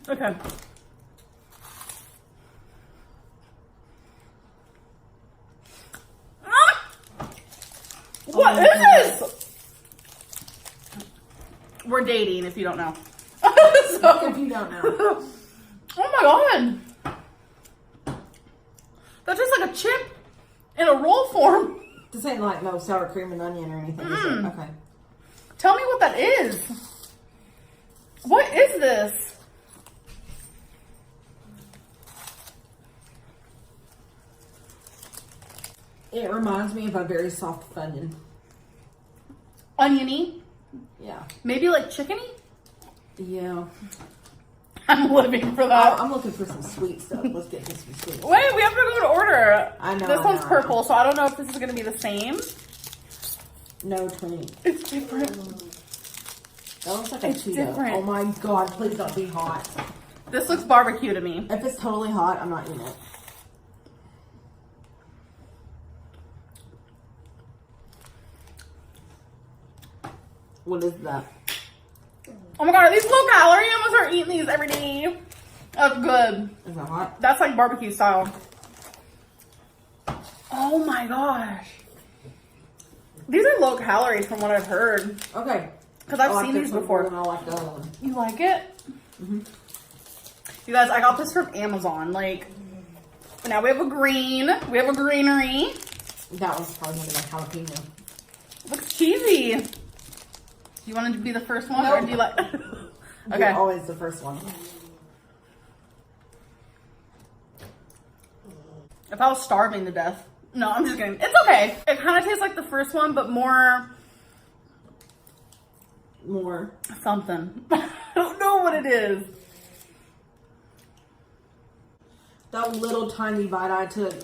Okay. What is this? We're dating, if you don't know. If you don't know. Oh my god. That's just like a chip in a roll form. This ain't like no sour cream and onion or anything, is it? Okay. Tell me what that is. What is this? It reminds me of a very soft Funyun. Oniony? Yeah. Maybe like chickeny? Yeah. I'm living for that. I'm looking for some sweet stuff. Let's get this some sweet. Wait, we have to go to order. I know. This one's purple, so I don't know if this is going to be the same. No, Trini. It's different. That looks like a It's Cheeto. different. Oh my god, please don't be hot. This looks barbecue to me. If it's totally hot, I'm not eating it. What is that? Oh my god, are these low calorie? I'm gonna start eating these every day. That's good. Is that hot? That's like barbecue style. Oh my gosh. These are low calories from what I've heard. Okay. Because I've I seen like these this before. one, I like the other one. You like it? Mm-hmm. You guys, I got this from Amazon. Like, now we have a green. We have a greenery. That one's probably gonna be like jalapeno. Looks cheesy. Do you want to be the first one, or do you like? You're Okay. always the first one. If I was starving to death. No, I'm just kidding. It's okay. It kind of tastes like the first one, but more something. I don't know what it is. That little tiny bite I took.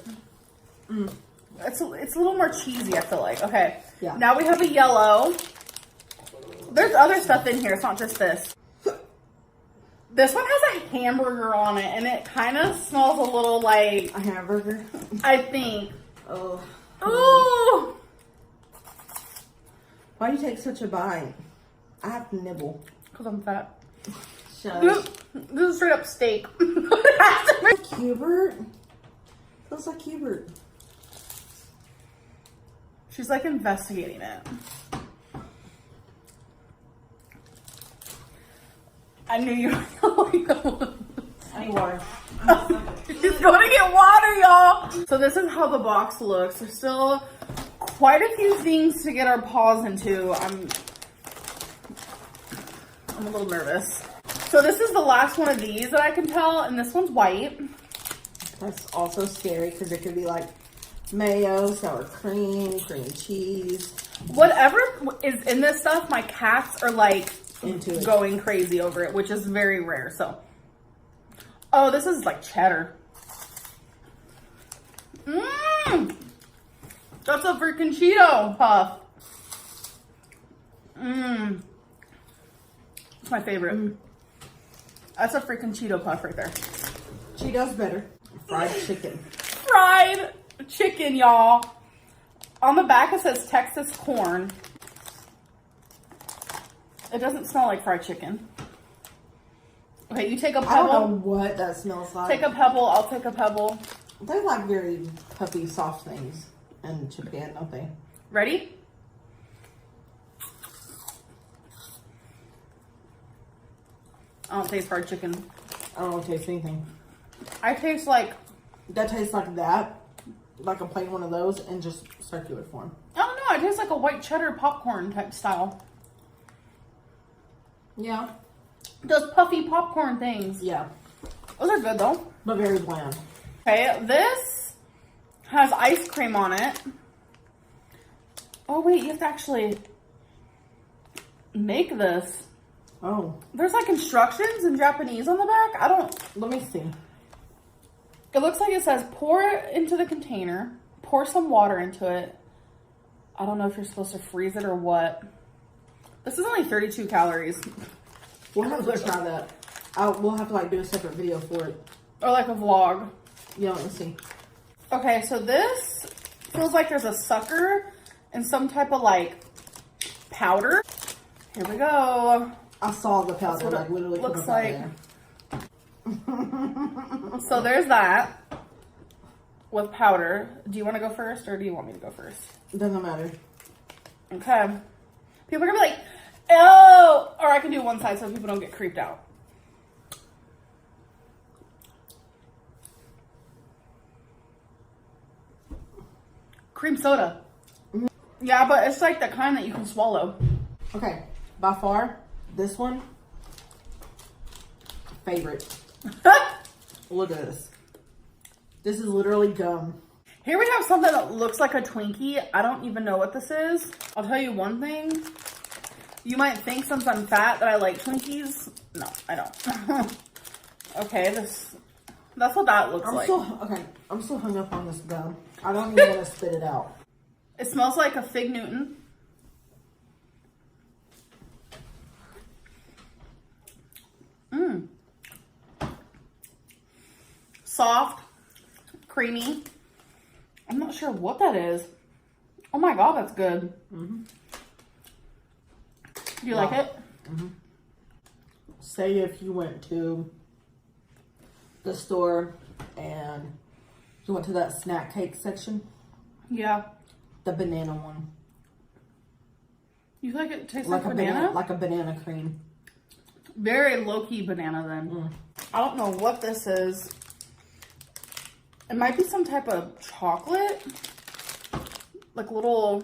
It's a little more cheesy, I feel like. Okay. Yeah. Now we have a yellow. There's other stuff in here. It's not just this. This one has a hamburger on it, and it kind of smells a little like A hamburger. I think. Oh. Ooh. Why do you take such a bite? I have to nibble. Because I'm fat. Shush. This is straight up steak. Hubert? Feels like Hubert. She's like investigating it. I knew you were going to. I need water. She's going to get water, y'all. So this is how the box looks. There's still quite a few things to get our paws into. I'm a little nervous. So this is the last one of these that I can tell, and this one's white. That's also scary because it could be like mayo, sour cream, cream cheese. Whatever is in this stuff, my cats are like Into it. going crazy over it, which is very rare. So, oh, this is like cheddar. That's a freaking Cheeto puff. It's my favorite. That's a freaking Cheeto puff right there. Cheetos better. Fried chicken. Fried chicken, y'all. On the back it says Texas corn. It doesn't smell like fried chicken. Okay, you take a I don't know pebble. what that smells like. Take a pebble. I'll take a pebble. They like very puffy, soft things in Japan, don't they? Ready? I don't taste fried chicken. I don't taste anything. I taste like, That tastes like that, like a plain one of those, in just circular form. I don't know, I taste like a white cheddar popcorn type style. Yeah. Those puffy popcorn things. Yeah. Those are good though. But very bland. Okay, this has ice cream on it. Oh wait, you have to actually make this. Oh. There's like instructions in Japanese on the back. I don't, Let me see. it looks like it says pour it into the container, pour some water into it. I don't know if you're supposed to freeze it or what. This is only 32 calories. We'll have to try that. We'll have to like do a separate video for it. Or like a vlog. Yeah, let me see. Okay, so this feels like there's a sucker and some type of like powder. Here we go. I saw the powder That's what like it literally looks come up out like. of there. So there's that with powder. Do you want to go first or do you want me to go first? Doesn't matter. Okay. People are gonna be like, oh, or I can do one side so people don't get creeped out. Cream soda. Mm-hmm. Yeah, but it's like the kind that you can swallow. Okay, by far, this one, favorite. Look at this. This is literally gum. Here we have something that looks like a Twinkie. I don't even know what this is. I'll tell you one thing. You might think since I'm fat that I like Twinkies. No, I don't. Okay, that's what that looks like. I'm still hung up on this gum. I don't even want to spit it out. It smells like a Fig Newton. Mmm. Soft, creamy. I'm not sure what that is. Oh my god, that's good. Mm-hmm. Do you like it? Mm-hmm. Say if you went to the store and you went to that snack cake section. Yeah. The banana one. You think it tastes like banana? Like a banana cream. Very low-key banana then. Mm. I don't know what this is. It might be some type of chocolate. Like little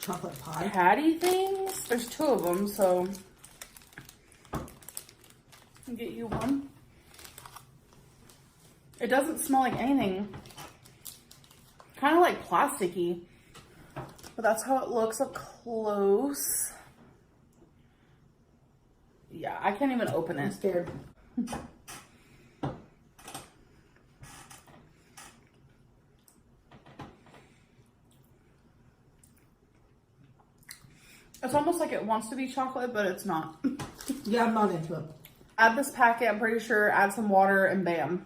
chocolate pie patty things. There's two of them, so I'll get you one. It doesn't smell like anything. Kind of like plasticky. But that's how it looks up close. Yeah, I can't even open it. I'm scared. It's almost like it wants to be chocolate, but it's not. Yeah, I'm not into it. Add this packet, I'm pretty sure, add some water, and bam.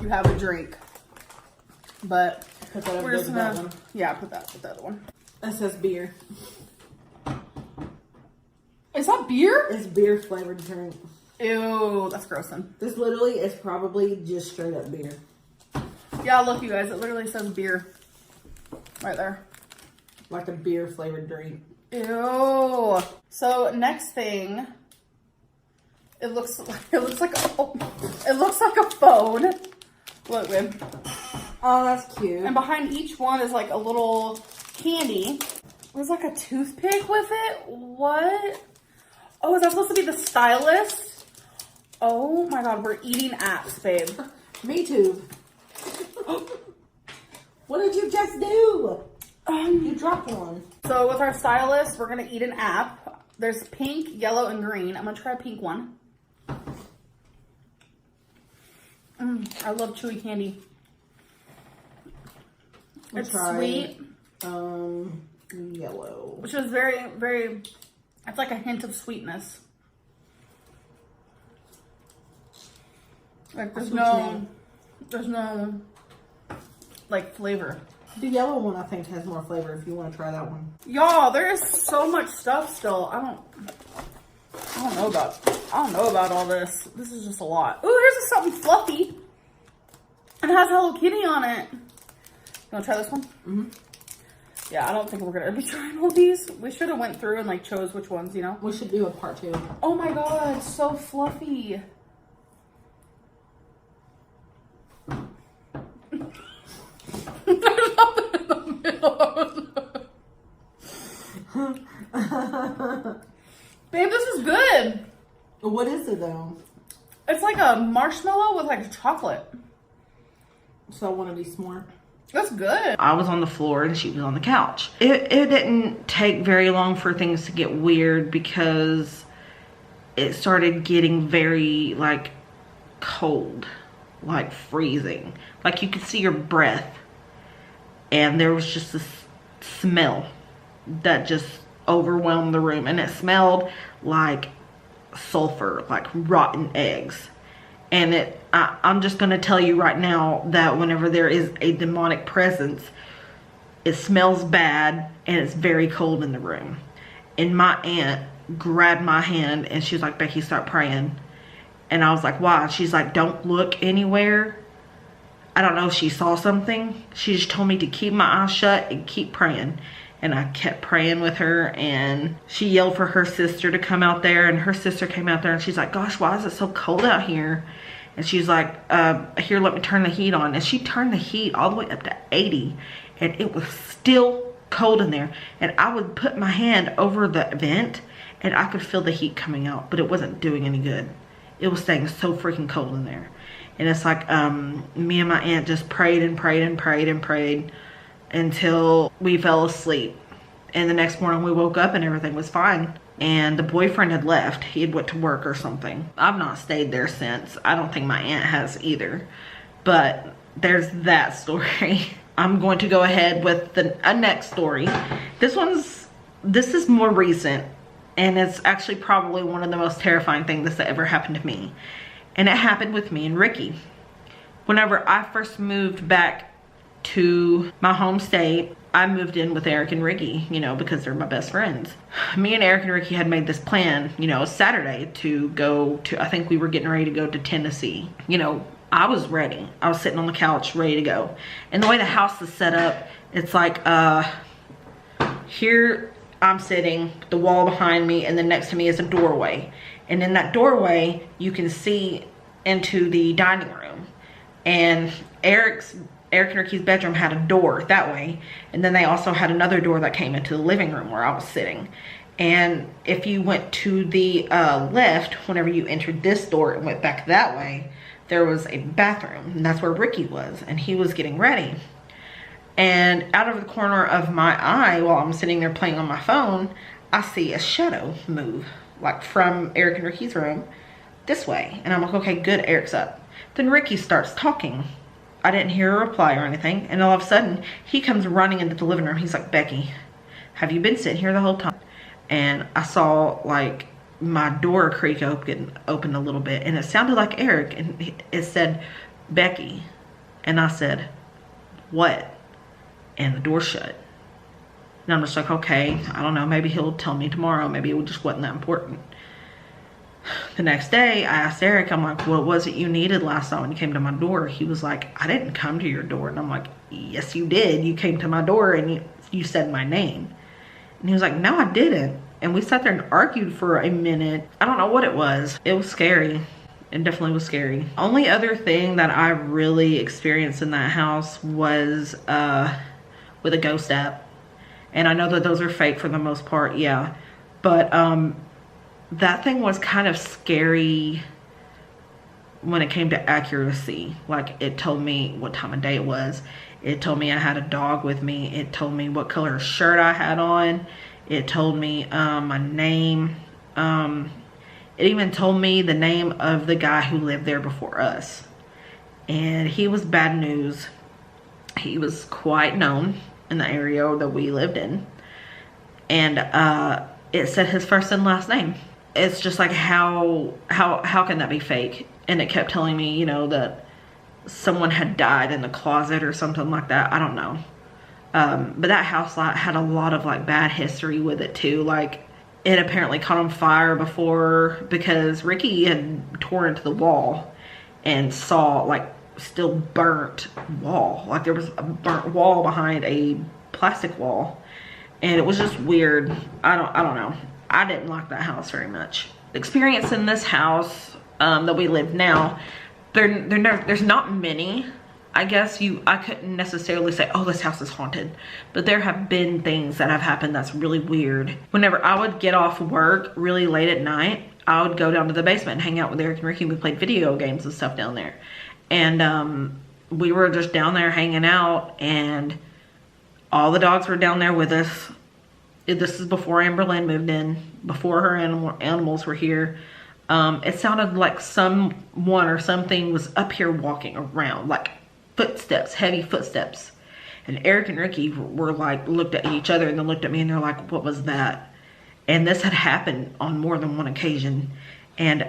You have a drink. But we're just gonna... One. Yeah, put that other one. That says beer. Is that beer? It's beer flavored drink. Ew, that's gross then. This literally is probably just straight up beer. Yeah, look you guys, it literally says beer. Right there. Like a beer flavored drink. Ew. So next thing, it looks like a phone. Look, babe. Oh, that's cute. And behind each one is like a little candy. There's like a toothpick with it. What? Oh, is that supposed to be the stylus? Oh my god, we're eating apps, babe. Me too. What did you just do? You dropped one. So with our stylus, we're gonna eat an app. There's pink, yellow, and green. I'm gonna try a pink one. I love chewy candy. It's sweet. Yellow. Which is very, very, it's like a hint of sweetness. Like there's no like flavor. The yellow one I think has more flavor if you want to try that one. Y'all, there is so much stuff still. I don't know about all this. This is just a lot. Ooh, here's something fluffy. It has Hello Kitty on it. You wanna try this one? Mm-hmm. Yeah, I don't think we're gonna be trying all these. We should have went through and like chose which ones, you know? We should do a part 2. Oh my god, it's so fluffy. There's nothing in the middle. Babe, this is good. What is it though? It's like a marshmallow with like chocolate. So I want to be smart. That's good. I was on the floor and she was on the couch. It didn't take very long for things to get weird because it started getting very like cold, like freezing. Like you could see your breath. And there was just this smell that just overwhelmed the room. And it smelled like sulfur, like rotten eggs. And I'm just going to tell you right now that whenever there is a demonic presence, it smells bad and it's very cold in the room. And my aunt grabbed my hand and she was like, Becky, start praying. And I was like, why? She's like, don't look anywhere. I don't know if she saw something. She just told me to keep my eyes shut and keep praying. And I kept praying with her, and she yelled for her sister to come out there, and her sister came out there, and she's like, gosh, why is it so cold out here? And she's like, here, let me turn the heat on. And she turned the heat all the way up to 80, and it was still cold in there. And I would put my hand over the vent, and I could feel the heat coming out, but it wasn't doing any good. It was staying so freaking cold in there. And it's like, me and my aunt just prayed and prayed and prayed and prayed until we fell asleep. And the next morning we woke up and everything was fine. And the boyfriend had left. He had went to work or something. I've not stayed there since. I don't think my aunt has either. But there's that story. I'm going to go ahead with the next story. This is more recent. And it's actually probably one of the most terrifying things that ever happened to me. And it happened with me and Ricky. Whenever I first moved back to my home state, I moved in with Eric and Ricky, you know, because they're my best friends. Me and Eric and Ricky had made this plan, you know, Saturday to go to, I think we were getting ready to go to Tennessee. You know, I was ready. I was sitting on the couch ready to go. And the way the house is set up, it's like, here I'm sitting, the wall behind me, and then next to me is a doorway. And in that doorway, you can see into the dining room. And Eric and Ricky's bedroom had a door that way, and then they also had another door that came into the living room where I was sitting. And if you went to the left, whenever you entered this door and went back that way, there was a bathroom, and that's where Ricky was, and he was getting ready. And out of the corner of my eye, while I'm sitting there playing on my phone, I see a shadow move, like from Eric and Ricky's room this way. And I'm like, okay, good, Eric's up. Then Ricky starts talking. I didn't hear a reply or anything. And all of a sudden, he comes running into the living room. He's like, Becky, have you been sitting here the whole time? And I saw like my door creak open a little bit. And it sounded like Eric. And it said, Becky. And I said, what? And the door shut. And I'm just like, okay, I don't know. Maybe he'll tell me tomorrow. Maybe it just wasn't that important. The next day, I asked Eric, I'm like, what was it you needed last time when you came to my door? He was like, I didn't come to your door. And I'm like, yes, you did. You came to my door and you said my name. And he was like, no, I didn't. And we sat there and argued for a minute. I don't know what it was. It was scary. It definitely was scary. Only other thing that I really experienced in that house was with a ghost app. And I know that those are fake for the most part, yeah. But that thing was kind of scary when it came to accuracy. Like, it told me what time of day it was. It told me I had a dog with me. It told me what color shirt I had on. It told me my name. It even told me the name of the guy who lived there before us. And he was bad news. He was quite known in the area that we lived in. And it said his first and last name. It's just like, how can that be fake? And it kept telling me, you know, that someone had died in the closet or something like that. I don't know. But that house had a lot of like bad history with it too. Like, it apparently caught on fire before, because Ricky had tore into the wall and saw like still burnt wall. Like, there was a burnt wall behind a plastic wall. And it was just weird. I don't know. I didn't like that house very much. The experience in this house that we live now, there's not many. I guess I couldn't necessarily say, oh, this house is haunted. But there have been things that have happened that's really weird. Whenever I would get off work really late at night, I would go down to the basement and hang out with Eric and Ricky. We played video games and stuff down there. And we were just down there hanging out, and all the dogs were down there with us. This is before Amberlynn moved in, before her animals were here. It sounded like someone or something was up here walking around, like footsteps, heavy footsteps. And Eric and Ricky were like, looked at each other and then looked at me, and they're like, what was that? And this had happened on more than one occasion. And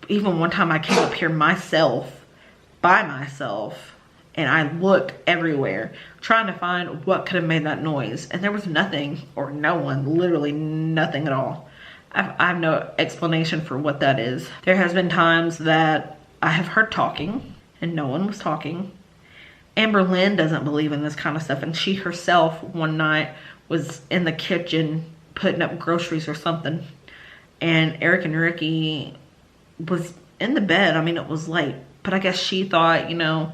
even one time I came up here by myself, and I looked everywhere trying to find what could have made that noise. And there was nothing, or no one, literally nothing at all. I have no explanation for what that is. There has been times that I have heard talking and no one was talking. Amberlynn doesn't believe in this kind of stuff, and she herself one night was in the kitchen putting up groceries or something, and Eric and Ricky was in the bed. I mean, it was late, but I guess she thought, you know,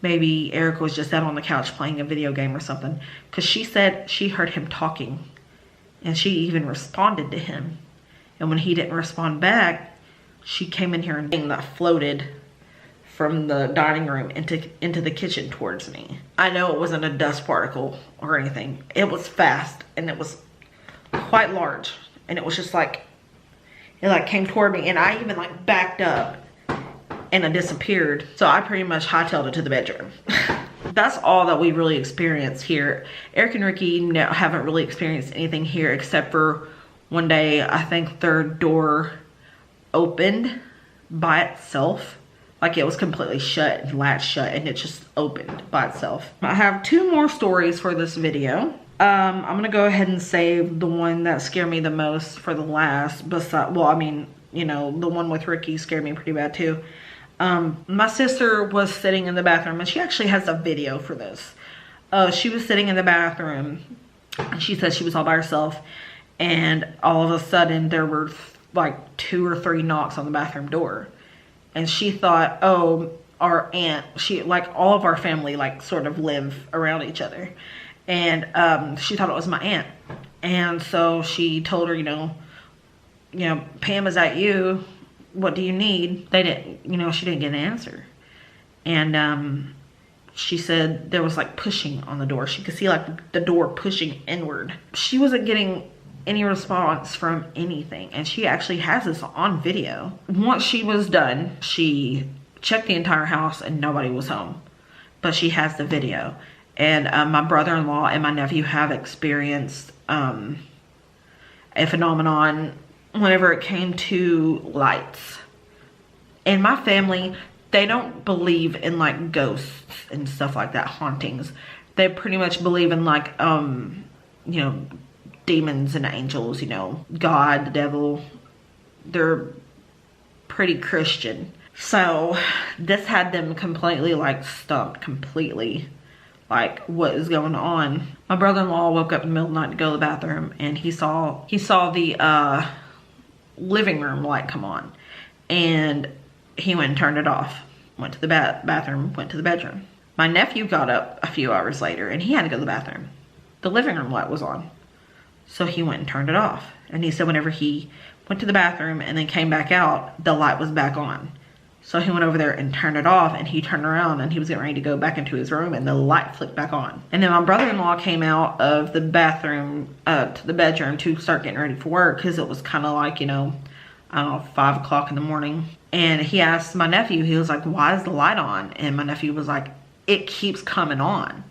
maybe Eric was just out on the couch playing a video game or something, because she said she heard him talking, and she even responded to him. And when he didn't respond back, she came in here and that floated from the dining room into the kitchen towards me. I know it wasn't a dust particle or anything. It was fast, and it was quite large, and it was just like, it like came toward me, and I even like backed up and it disappeared. So I pretty much hightailed it to the bedroom. That's all that we really experienced here. Eric and Ricky haven't really experienced anything here, except for one day, I think their door opened by itself. Like it was completely shut and latched shut, and it just opened by itself. I have 2 more stories for this video. I'm gonna go ahead and save the one that scared me the most for the last. Well, I mean, you know, the one with Ricky scared me pretty bad too. My sister was sitting in the bathroom, and she actually has a video for this. She was sitting in the bathroom, and she said she was all by herself, and all of a sudden there were like 2 or 3 knocks on the bathroom door. And she thought, oh, our aunt, like all of our family like sort of live around each other. And she thought it was my aunt. And so she told her, you know, Pam, is that you? What do you need? They didn't, you know, she didn't get an answer. And she said there was like pushing on the door. She could see like the door pushing inward. She wasn't getting any response from anything, and she actually has this on video. Once she was done, she checked the entire house and nobody was home, but she has the video. And my brother-in-law and my nephew have experienced a phenomenon whenever it came to lights. In my family, they don't believe in like ghosts and stuff like that, hauntings. They pretty much believe in like you know, demons and angels, you know, God, the devil. They're pretty Christian. So this had them completely like stumped completely, like what is going on. My brother-in-law woke up in the middle of the night to go to the bathroom, and he saw the living room light come on, and he went and turned it off, went to the bathroom, went to the bedroom. My nephew got up a few hours later, and he had to go to the bathroom. The living room light was on. So he went and turned it off. And he said whenever he went to the bathroom and then came back out, the light was back on. So he went over there and turned it off, and he turned around and he was getting ready to go back into his room, and the light flicked back on. And then my brother-in-law came out of the bathroom to the bedroom to start getting ready for work, because it was kind of like, you know, I don't know, 5 o'clock in the morning. And he asked my nephew, he was like, why is the light on? And my nephew was like, it keeps coming on.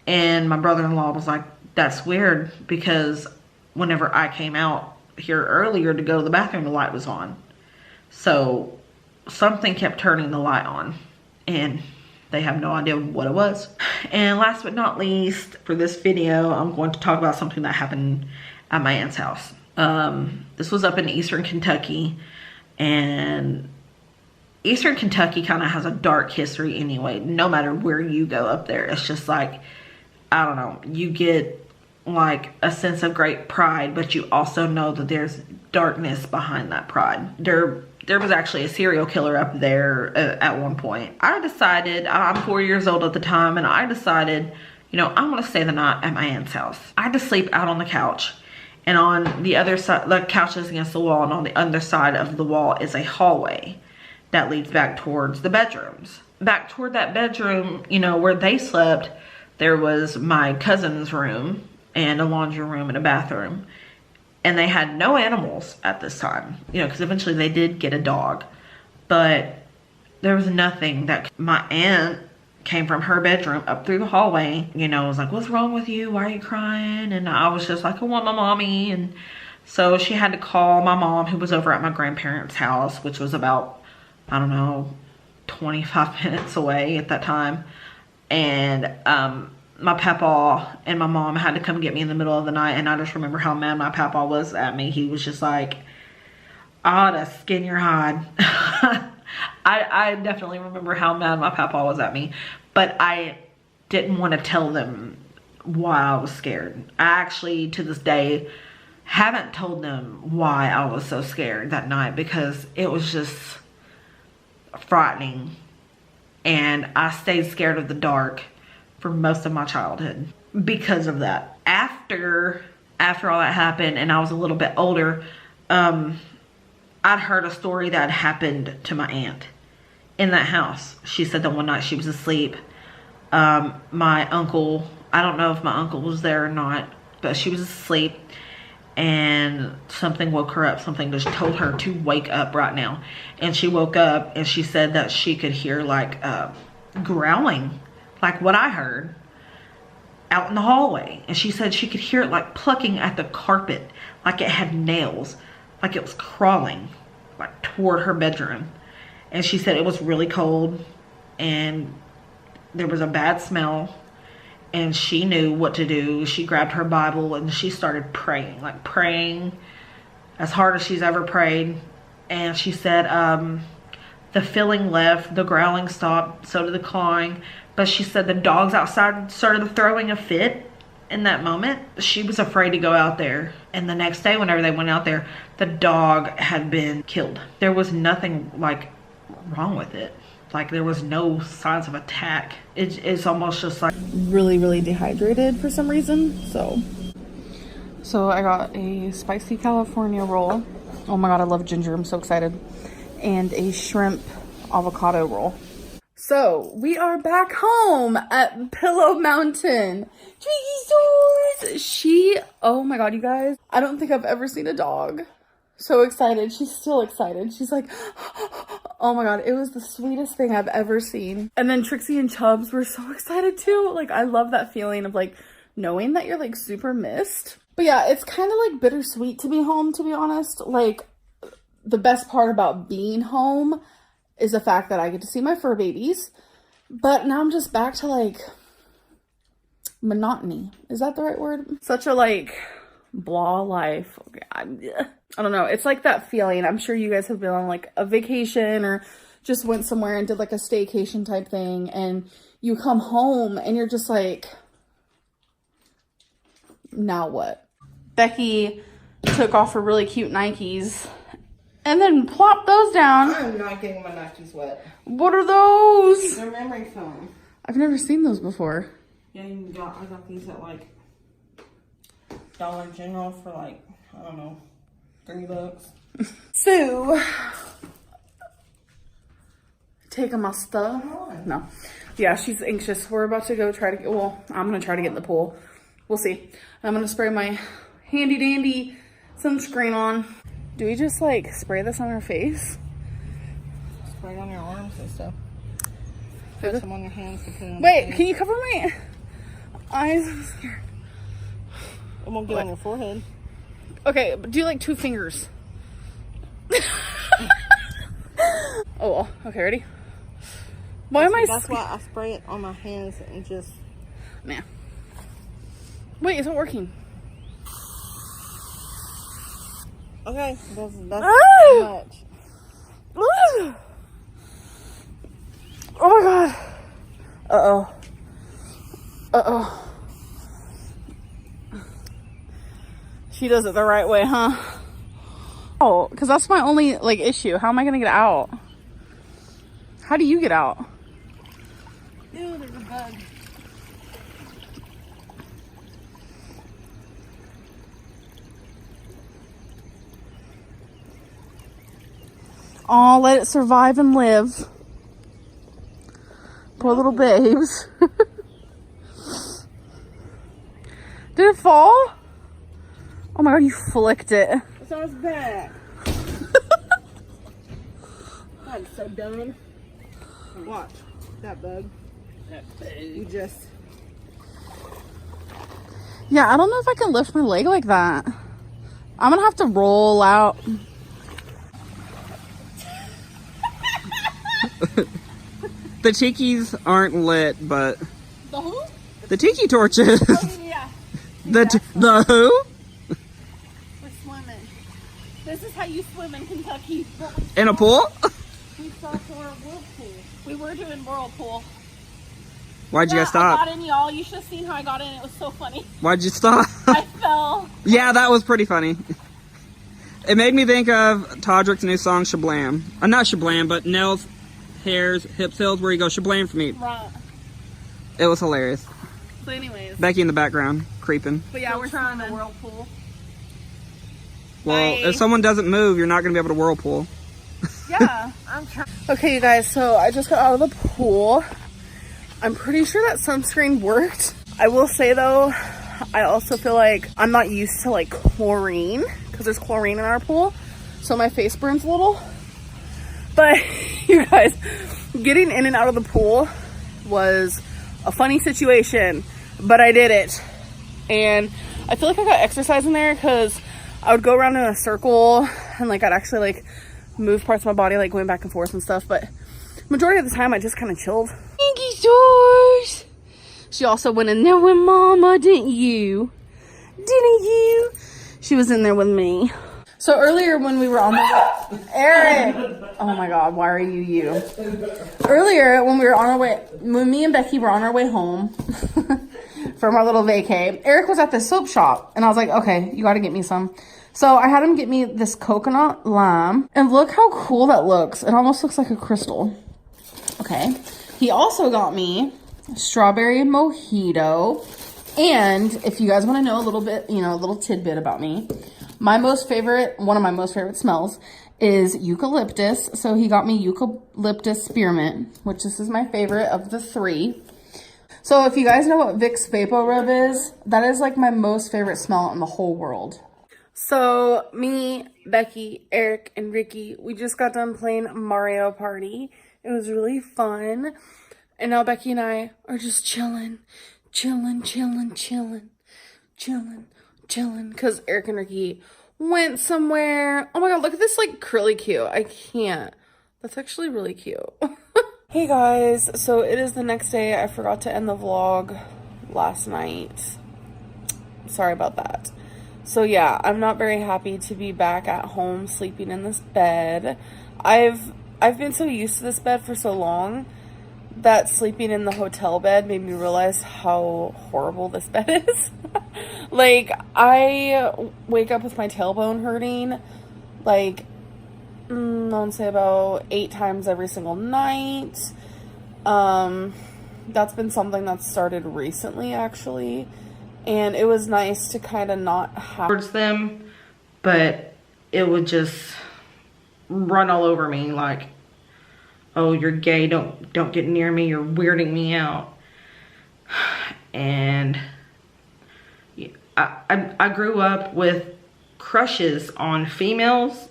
And my brother-in-law was like, that's weird, because whenever I came out here earlier to go to the bathroom, the light was on. So something kept turning the light on, and they have no idea what it was. And last but not least, for this video, I'm going to talk about something that happened at my aunt's house. This was up in Eastern Kentucky, and Eastern Kentucky kind of has a dark history anyway. No matter where you go up there, it's just like, I don't know, you get like a sense of great pride, but you also know that there's darkness behind that pride. There was actually a serial killer up there at one point. I decided, I'm 4 years old at the time, and I decided, you know, I'm gonna stay the night at my aunt's house. I had to sleep out on the couch, and on the other side, the couch is against the wall, and on the other side of the wall is a hallway that leads back towards the bedrooms. Back toward that bedroom, you know, where they slept, there was my cousin's room and a laundry room and a bathroom. And they had no animals at this time, you know, because eventually they did get a dog. But there was nothing. That my aunt came from her bedroom up through the hallway, you know, was like, what's wrong with you? Why are you crying? And I was just like, I want my mommy. And so she had to call my mom, who was over at my grandparents' house, which was about, I don't know, 25 minutes away at that time. And my papa and my mom had to come get me in the middle of the night, and I just remember how mad my papa was at me. He was just like, I ought to skin your hide. I definitely remember how mad my papa was at me, but I didn't want to tell them why I was scared. I actually, to this day, haven't told them why I was so scared that night, because it was just frightening, and I stayed scared of the dark for most of my childhood because of that. After all that happened and I was a little bit older, I'd heard a story that happened to my aunt in that house. She said that one night she was asleep. My uncle, I don't know if my uncle was there or not, but she was asleep and something woke her up. Something just told her to wake up right now. And she woke up and she said that she could hear like growling, like what I heard out in the hallway. And she said she could hear it like plucking at the carpet, like it had nails, like it was crawling like toward her bedroom. And she said it was really cold and there was a bad smell, and she knew what to do. She grabbed her Bible and she started praying, like praying as hard as she's ever prayed. And she said the feeling left, the growling stopped, so did the clawing. But she said the dogs outside started throwing a fit in that moment. She was afraid to go out there. And the next day, whenever they went out there, the dog had been killed. There was nothing like wrong with it. Like there was no signs of attack. It's almost just like really dehydrated for some reason. So I got a spicy California roll. Oh my god, I love ginger. I'm so excited. And a shrimp avocado roll. So we are back home at Pillow Mountain. Oh my god, you guys. I don't think I've ever seen a dog so excited. She's still excited. She's like, oh my god, it was the sweetest thing I've ever seen. And then Trixie and Chubbs were so excited too. Like, I love that feeling of like knowing that you're like super missed. But yeah, it's kind of like bittersweet to be home, to be honest. Like, the best part about being home is the fact that I get to see my fur babies. But now I'm just back to like monotony. Is that the right word? Such a like blah life. I don't know. It's like that feeling. I'm sure you guys have been on like a vacation or just went somewhere and did like a staycation type thing, and you come home and you're just like, now what? Becky took off her really cute Nikes and then plopped those down. I'm not getting my Nikes wet. What are those? They're memory foam. I've never seen those before. Yeah, I got these at like Dollar General for like, I don't know, $3. So, taking my stuff. No. Yeah, she's anxious. We're about to go try to get, well, I'm going to try to get in the pool. We'll see. I'm going to spray my handy dandy sunscreen on. Do we just like spray this on our face? Spray it on your arms and stuff. Put some on your hands and put it on Wait, can you cover my eyes? I'm scared. It won't get on your forehead. Okay, but do like 2 fingers. Oh, well. Okay, ready? Why am I That's why I spray it on my hands and just... Nah. Wait, it's not working. Okay, that's too much. Oh my god. Uh-oh. Uh-oh. She does it the right way, huh? Oh, because that's my only, like, issue. How am I going to get out? How do you get out? Ew, there's a bug. Oh, let it survive and live. Poor little babes. Did it fall? Oh my god, you flicked it. It's on its back. I'm so done. Watch that bug. You just... Yeah, I don't know if I can lift my leg like that. I'm gonna have to roll out. The tiki's aren't lit, but The who? The tiki torches. Oh, yeah. The who? We're swimming. This is how you swim in Kentucky. In a pool? We saw for a whirlpool. We were doing whirlpool. Why'd you guys I stop? got in, y'all. You should have seen how I got in. It was so funny. Why'd you stop? I fell. Yeah, that was pretty funny. It made me think of Todrick's new song, Shablam. Not Shablam, but Nell's Hairs, Hips, Hills, where you go, Shablam for me. Right. It was hilarious. So anyways. Becky in the background, creeping. But yeah, we're trying the whirlpool. Well, if someone doesn't move, you're not going to be able to whirlpool. Yeah. I'm trying. Okay, you guys, so I just got out of the pool. I'm pretty sure that sunscreen worked. I will say though, I also feel like I'm not used to like chlorine because there's chlorine in our pool. So my face burns a little. But you guys, getting in and out of the pool was a funny situation, but I did it. And I feel like I got exercise in there because I would go around in a circle and like I'd actually like move parts of my body, like going back and forth and stuff. But majority of the time I just kind of chilled. Pinky stores. She also went in there with Mama, didn't you? Didn't you? She was in there with me. So earlier when we were on the way, Eric, oh my God, why are you? Earlier when we were on our way, when me and Becky were on our way home from our little vacay, Eric was at the soap shop and I was like, okay, you got to get me some. So I had him get me this coconut lime and look how cool that looks. It almost looks like a crystal. Okay. He also got me strawberry mojito. And if you guys want to know a little bit, you know, a little tidbit about me, one of my most favorite smells is eucalyptus. So he got me eucalyptus spearmint, which this is my favorite of the 3. So if you guys know what Vicks Vapor Rub is, that is like my most favorite smell in the whole world. So me, Becky, Eric, and Ricky, we just got done playing Mario Party. It was really fun. And now Becky and I are just chilling. Because Eric and Ricky went somewhere. Oh my God, look at this like curly cute. I can't. That's actually really cute. Hey guys, so it is the next day. I forgot to end the vlog last night. Sorry about that. So yeah, I'm not very happy to be back at home sleeping in this bed. I've been so used to this bed for so long that sleeping in the hotel bed made me realize how horrible this bed is. Like, I wake up with my tailbone hurting, like, I want to say about 8 times every single night. That's been something that started recently, actually. And it was nice to kind of not have towards them, but it would just run all over me like, oh, you're gay, don't get near me, you're weirding me out. And I grew up with crushes on females,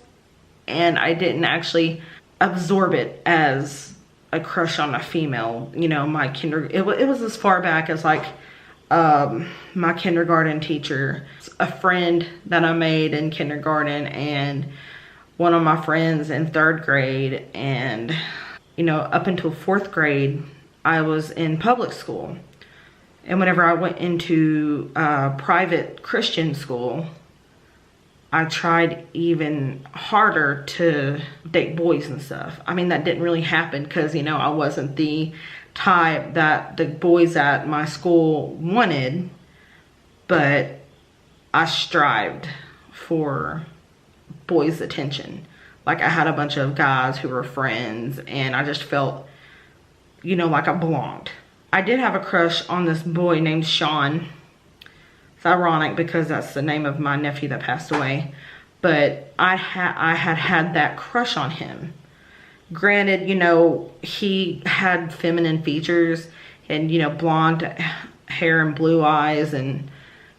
and I didn't actually absorb it as a crush on a female. You know, it was as far back as like my kindergarten teacher, a friend that I made in kindergarten, and one of my friends in 3rd grade. And you know, up until 4th grade, I was in public school. And whenever I went into private Christian school, I tried even harder to date boys and stuff. I mean, that didn't really happen because, you know, I wasn't the type that the boys at my school wanted. But I strived for boys' attention. Like, I had a bunch of guys who were friends, and I just felt, you know, like I belonged. I did have a crush on this boy named Sean. It's ironic because that's the name of my nephew that passed away. But I had that crush on him. Granted, you know, he had feminine features and, you know, blonde hair and blue eyes, and,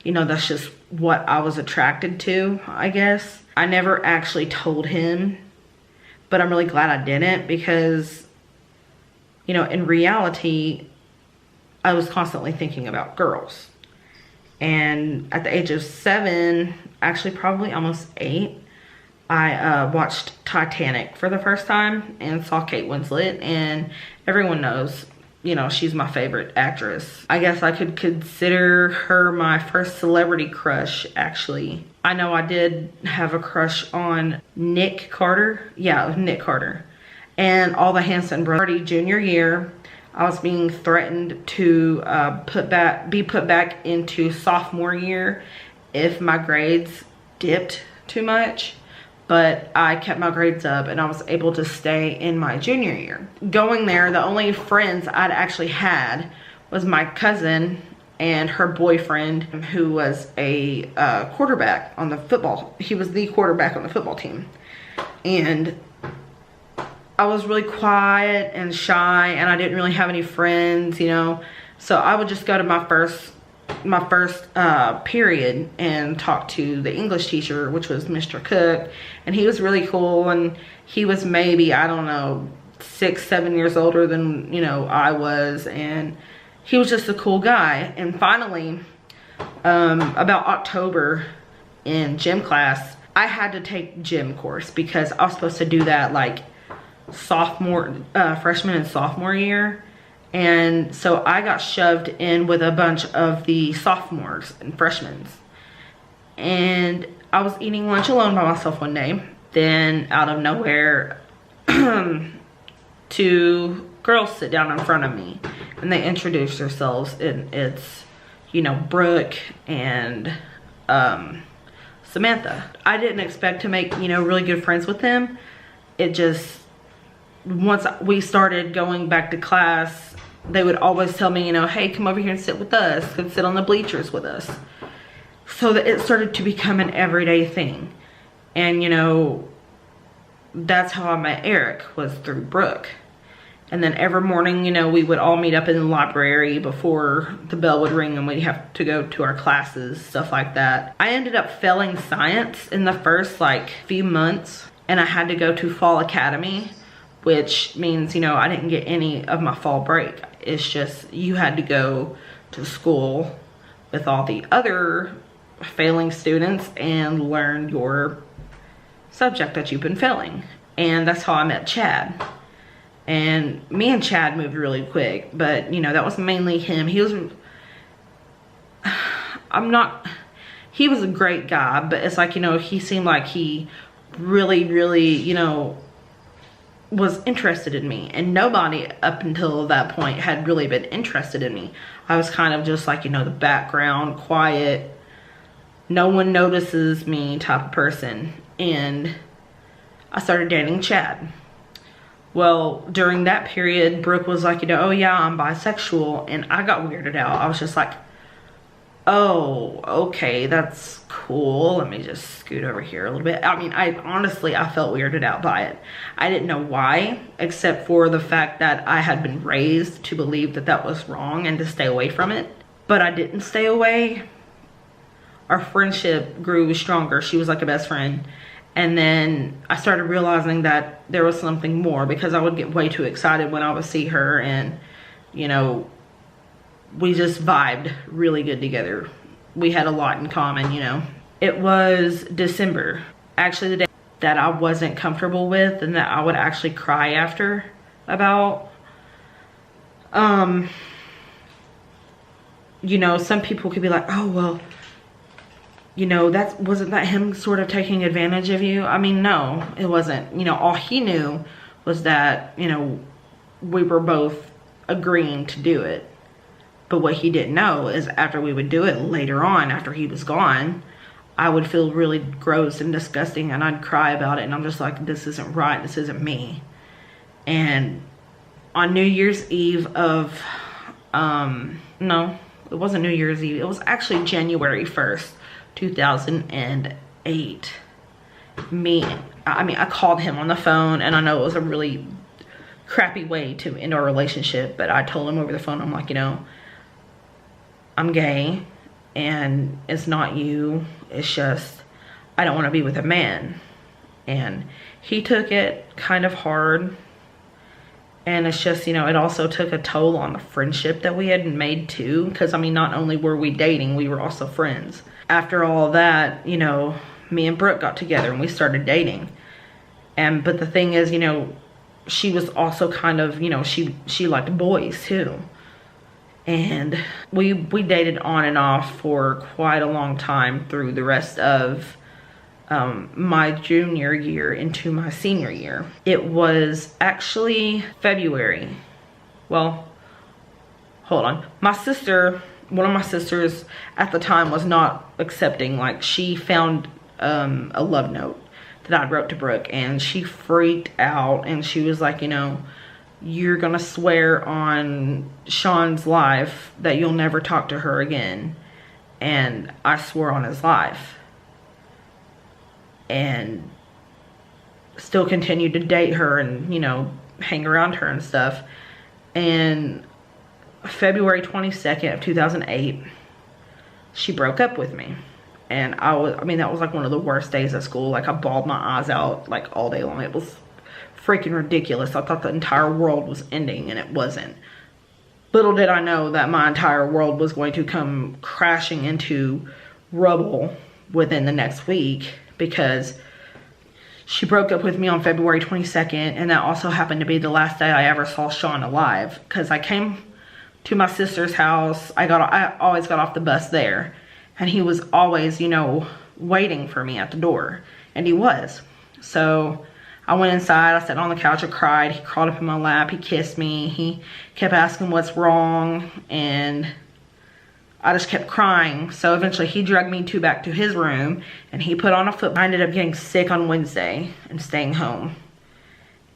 you know, that's just what I was attracted to, I guess. I never actually told him, but I'm really glad I didn't because, you know, in reality, I was constantly thinking about girls. And at the age of 7, actually probably almost 8, I watched Titanic for the first time and saw Kate Winslet. And everyone knows you know, she's my favorite actress. I guess I could consider her my first celebrity crush, actually. I know I did have a crush on Nick Carter. Yeah, it was Nick Carter. And all the Hanson brothers. Junior year, I was being threatened to be put back into sophomore year if my grades dipped too much. But I kept my grades up and I was able to stay in my junior year. Going there, the only friends I'd actually had was my cousin and her boyfriend, who was a quarterback on the football. He was the quarterback on the football team. And I was really quiet and shy and I didn't really have any friends, you know. So I would just go to my first period and talk to the English teacher, which was Mr. Cook, and he was really cool, and he was maybe, I don't know, 6-7 years older than, you know, I was, and he was just a cool guy. And finally, about October in gym class, I had to take gym course because I was supposed to do that like freshman and sophomore year. And so I got shoved in with a bunch of the sophomores and freshmen. And I was eating lunch alone by myself one day. Then out of nowhere, 2 girls sit down in front of me and they introduce themselves. And it's, you know, Brooke and Samantha. I didn't expect to make, you know, really good friends with them. It just, once we started going back to class, they would always tell me, you know, hey, come over here and sit with us. Come sit on the bleachers with us. So that it started to become an everyday thing. And, you know, that's how I met Eric, was through Brooke. And then every morning, you know, we would all meet up in the library before the bell would ring and we'd have to go to our classes, stuff like that. I ended up failing science in the first, like, few months. And I had to go to fall academy, which means, you know, I didn't get any of my fall break. It's just you had to go to school with all the other failing students and learn your subject that you've been failing. And that's how I met Chad. And me and Chad moved really quick, but, you know, that was mainly him. He was, he was a great guy, but it's like, you know, he seemed like he really, you know, was interested in me, and nobody up until that point had really been interested in me. I was kind of just like, you know, the background, quiet, no one notices me type of person. And I started dating Chad. Well, during that period, Brooke was like, you know, oh yeah, I'm bisexual, and I got weirded out. I was just like, oh, okay, that's cool. Let me just scoot over here a little bit. I mean, I felt weirded out by it. I didn't know why, except for the fact that I had been raised to believe that that was wrong and to stay away from it. But I didn't stay away. Our friendship grew stronger. She was like a best friend. And then I started realizing that there was something more, because I would get way too excited when I would see her, and, you know, we just vibed really good together. We had a lot in common, you know. It was December, actually the day that I wasn't comfortable with and that I would actually cry after about. You know, some people could be like, oh, well, you know, wasn't that him sort of taking advantage of you? I mean, no, it wasn't. You know, all he knew was that, you know, we were both agreeing to do it. But what he didn't know is after we would do it later on, after he was gone, I would feel really gross and disgusting, and I'd cry about it, and I'm just like, this isn't right, this isn't me. And on New Year's Eve of, no, it wasn't New Year's Eve, it was actually January 1st, 2008. I called him on the phone, and I know it was a really crappy way to end our relationship, but I told him over the phone, I'm like, you know, I'm gay, and it's not you, it's just I don't want to be with a man. And he took it kind of hard, and it's just, you know, it also took a toll on the friendship that we had made too, because I mean, not only were we dating, we were also friends. After all that, you know, me and Brooke got together and we started dating. But the thing is, you know, she was also kind of, you know, she liked boys too. And we dated on and off for quite a long time through the rest of my junior year into my senior year. It was actually February. Well, hold on. One of my sisters at the time was not accepting. Like, she found a love note that I wrote to Brooke, and she freaked out, and she was like, you know, you're gonna swear on Sean's life that you'll never talk to her again. And I swore on his life. And still continued to date her and, you know, hang around her and stuff. And February 22nd of 2008, she broke up with me. And I mean, that was like one of the worst days at school. Like, I bawled my eyes out like all day long. It was freaking ridiculous. I thought the entire world was ending, and it wasn't. Little did I know that my entire world was going to come crashing into rubble within the next week, because she broke up with me on February 22nd, and that also happened to be the last day I ever saw Sean alive, because I came to my sister's house. I always got off the bus there, and he was always, you know, waiting for me at the door, and he was. So I went inside, I sat on the couch, I cried. He crawled up in my lap, he kissed me, he kept asking what's wrong, and I just kept crying. So eventually he dragged me back to his room, and he put on a foot. I ended up getting sick on Wednesday and staying home.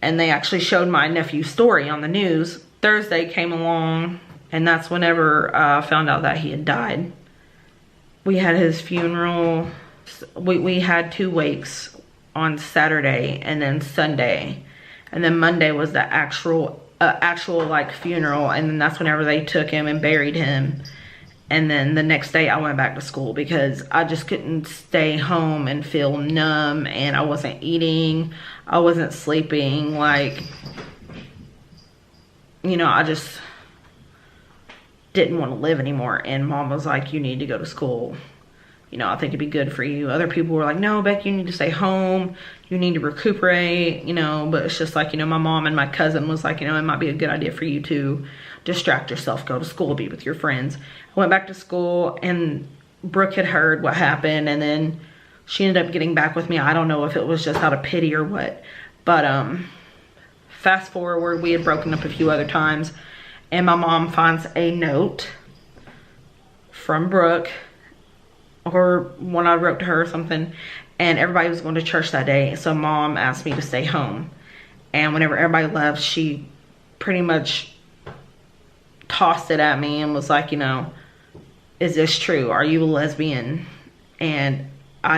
And they actually showed my nephew's story on the news. Thursday came along, and that's whenever I found out that he had died. We had his funeral. We had 2 wakes on Saturday and then Sunday. And then Monday was the actual like funeral, and then that's whenever they took him and buried him. And then the next day I went back to school, because I just couldn't stay home and feel numb, and I wasn't eating, I wasn't sleeping. Like, you know, I just didn't want to live anymore. And Mom was like, you need to go to school. You know, I think it'd be good for you. Other people were like, no, Becky, you need to stay home. You need to recuperate, you know. But it's just like, you know, my mom and my cousin was like, you know, it might be a good idea for you to distract yourself, go to school, be with your friends. I went back to school, and Brooke had heard what happened, and then she ended up getting back with me. I don't know if it was just out of pity or what. But fast forward, we had broken up a few other times, and my mom finds a note from Brooke, or one I wrote to her or something, and everybody was going to church that day, so Mom asked me to stay home. And whenever everybody left, she pretty much tossed it at me and was like, you know, is this true? Are you a lesbian? And I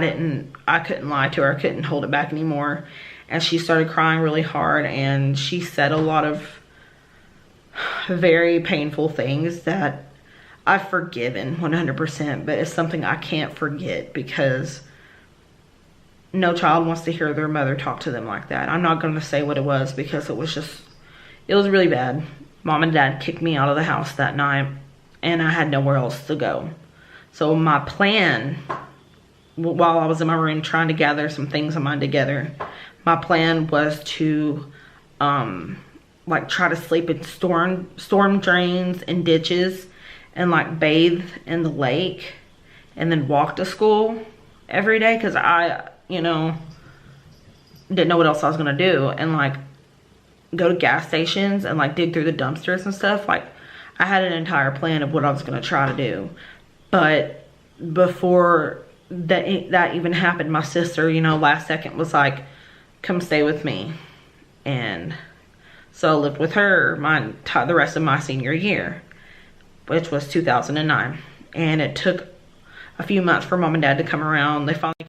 couldn't lie to her. I couldn't hold it back anymore. And she started crying really hard, and she said a lot of very painful things that I've forgiven 100%, but it's something I can't forget, because no child wants to hear their mother talk to them like that. I'm not going to say what it was, because it was really bad. Mom and Dad kicked me out of the house that night, and I had nowhere else to go. So my plan, while I was in my room trying to gather some things of mine together, my plan was to like try to sleep in storm drains and ditches, and like bathe in the lake, and then walk to school every day, because I, you know, didn't know what else I was gonna do. And like go to gas stations and like dig through the dumpsters and stuff. Like, I had an entire plan of what I was gonna try to do. But before that even happened, my sister, you know, last second was like, come stay with me. And so I lived with her the rest of my senior year, which was 2009. And it took a few months for Mom and Dad to come around. They finally